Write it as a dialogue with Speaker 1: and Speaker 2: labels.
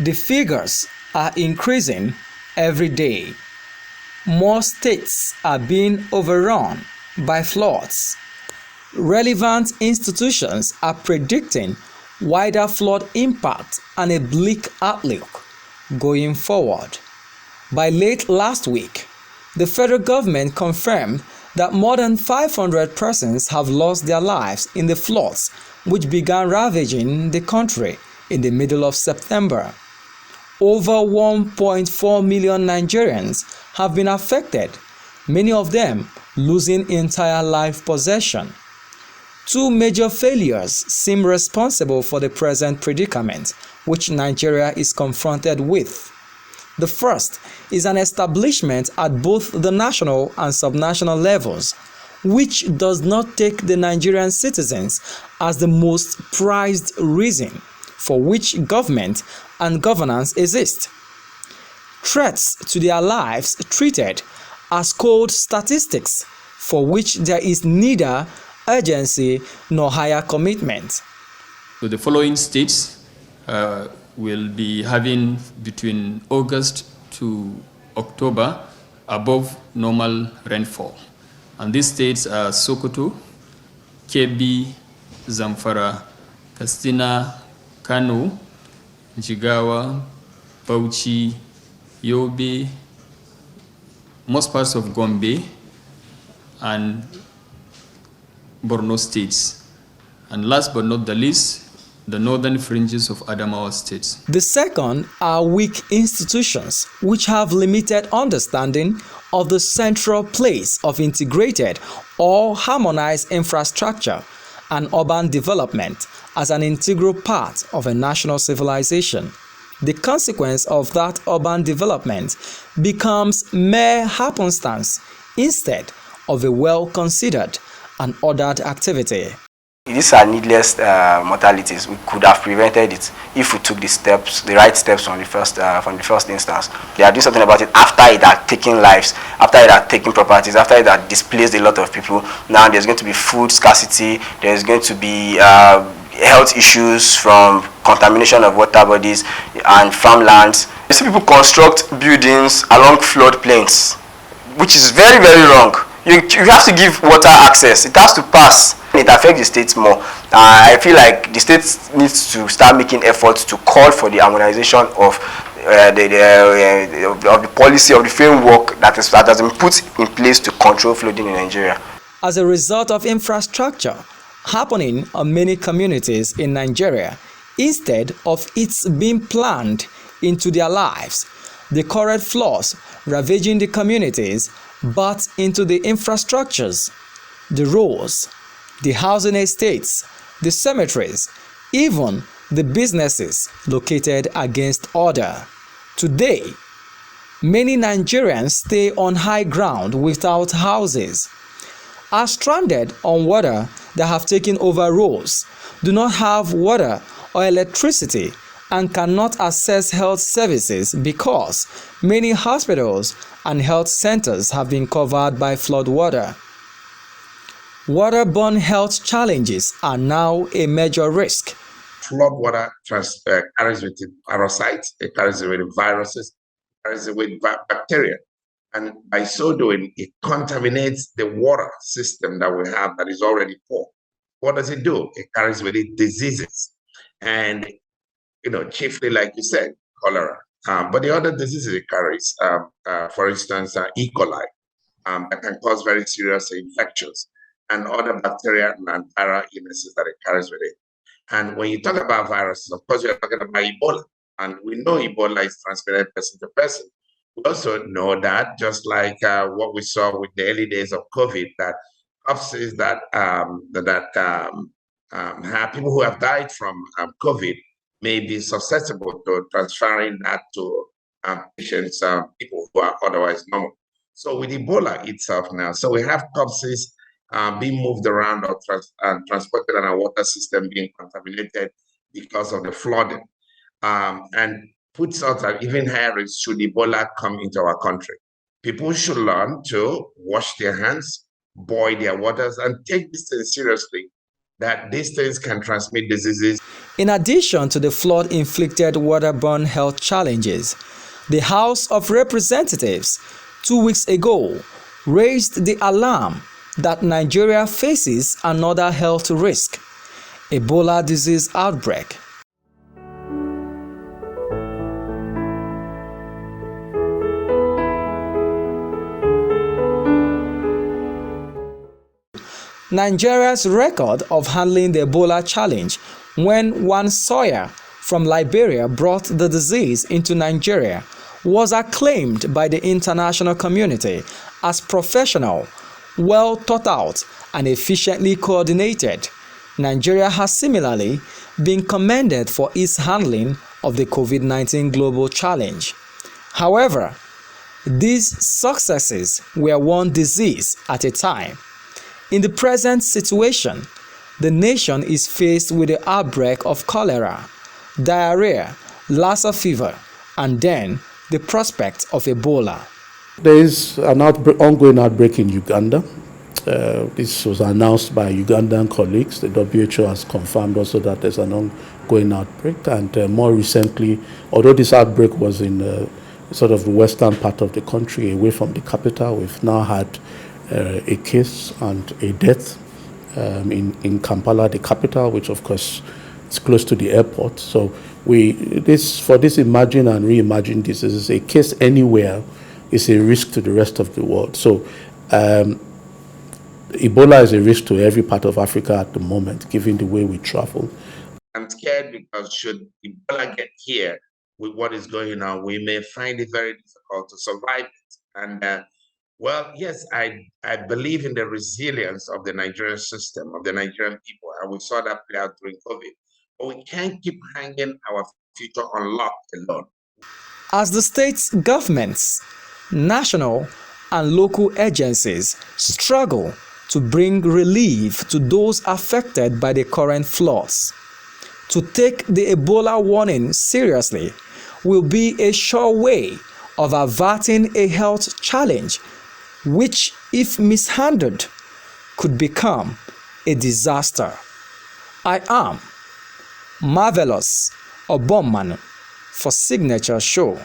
Speaker 1: The figures are increasing every day. More states are being overrun by floods. Relevant institutions are predicting wider flood impact and a bleak outlook going forward. By late last week, the federal government confirmed that more than 500 persons have lost their lives in the floods which began ravaging the country in the middle of September. Over 1.4 million Nigerians have been affected, many of them losing entire life possession. Two major failures seem responsible for the present predicament which Nigeria is confronted with. The first is an establishment at both the national and subnational levels, which does not take the Nigerian citizens as the most prized reason for which government and governance exist. Threats to their lives treated as cold statistics for which there is neither urgency nor higher commitment.
Speaker 2: So the following states will be having between August to October above normal rainfall. And these states are Sokoto, Kebbi, Zamfara, Katsina, Kano, Jigawa, Bauchi, Yobe, most parts of Gombe, and Borno states. And last but not the least, the northern fringes of Adamawa states.
Speaker 1: The second are weak institutions which have limited understanding of the central place of integrated or harmonized infrastructure and urban development as an integral part of a national civilization. The consequence of that urban development becomes mere happenstance instead of a well-considered and ordered activity.
Speaker 3: These are needless mortalities. We could have prevented it if we took the right steps from the first instance. They are doing something about it after it had taken lives, after it had taken properties, after it had displaced a lot of people. Now there's going to be food scarcity. There's going to be health issues from contamination of water bodies and farmlands. You see people construct buildings along floodplains, which is very, very wrong. You have to give water access. It has to pass. It affects the states more. I feel like the states needs to start making efforts to call for the harmonization of the policy of the framework that has been put in place to control flooding in Nigeria.
Speaker 1: As a result of infrastructure happening on many communities in Nigeria, instead of its being planned into their lives, the current floods ravaging the communities but into the infrastructures, the roads, the housing estates, the cemeteries, even the businesses located against order. Today, many Nigerians stay on high ground without houses, are stranded on water that have taken over roads, do not have water or electricity, and cannot access health services because many hospitals and health centers have been covered by flood water. Waterborne health challenges are now a major risk.
Speaker 4: Flood water carries with it parasites, it carries with it viruses, it carries with bacteria. And by so doing, it contaminates the water system that we have that is already poor. What does it do? It carries with it diseases. And chiefly, like you said, cholera. But the other diseases it carries, for instance, E. coli, that can cause very serious infections, and other bacteria and viral illnesses that it carries with it. And when you talk about viruses, of course, you're talking about Ebola. And we know Ebola is transmitted person to person. We also know that, just like what we saw with the early days of COVID, that offices that have people who have died from COVID may be susceptible to transferring that to patients, people who are otherwise normal. So with Ebola itself now, so we have corpses being moved around or transported in our water system being contaminated because of the flooding, and puts us at even higher risk should Ebola come into our country. People should learn to wash their hands, boil their waters, and take this thing seriously. that these things can transmit diseases.
Speaker 1: In addition to the flood-inflicted waterborne health challenges, the House of Representatives 2 weeks ago raised the alarm that Nigeria faces another health risk: Ebola disease outbreak. Nigeria's record of handling the Ebola challenge when Juan Sawyer from Liberia brought the disease into Nigeria was acclaimed by the international community as professional, well thought out, and efficiently coordinated. Nigeria has similarly been commended for its handling of the COVID-19 global challenge. However, these successes were one disease at a time. In the present situation, the nation is faced with the outbreak of cholera, diarrhea, Lassa fever, and then the prospect of Ebola.
Speaker 5: There is an ongoing outbreak in Uganda. This was announced by Ugandan colleagues. The WHO has confirmed also that there's an ongoing outbreak. And more recently, although this outbreak was in sort of the western part of the country, away from the capital, we've now had a case and a death in Kampala, the capital, which of course is close to the airport. So for this imagine and reimagine diseases, a case anywhere is a risk to the rest of the world. So Ebola is a risk to every part of Africa at the moment, given the way we travel.
Speaker 4: I'm scared because should Ebola get here with what is going on, we may find it very difficult to survive it. And well, yes, I believe in the resilience of the Nigerian system, of the Nigerian people, and we saw that play out during COVID. But we can't keep hanging our future on lock alone.
Speaker 1: As the state's governments, national and local agencies struggle to bring relief to those affected by the current floods, to take the Ebola warning seriously will be a sure way of averting a health challenge which, if mishandled, could become a disaster. I am Marvelous Obomanu for Signature Show.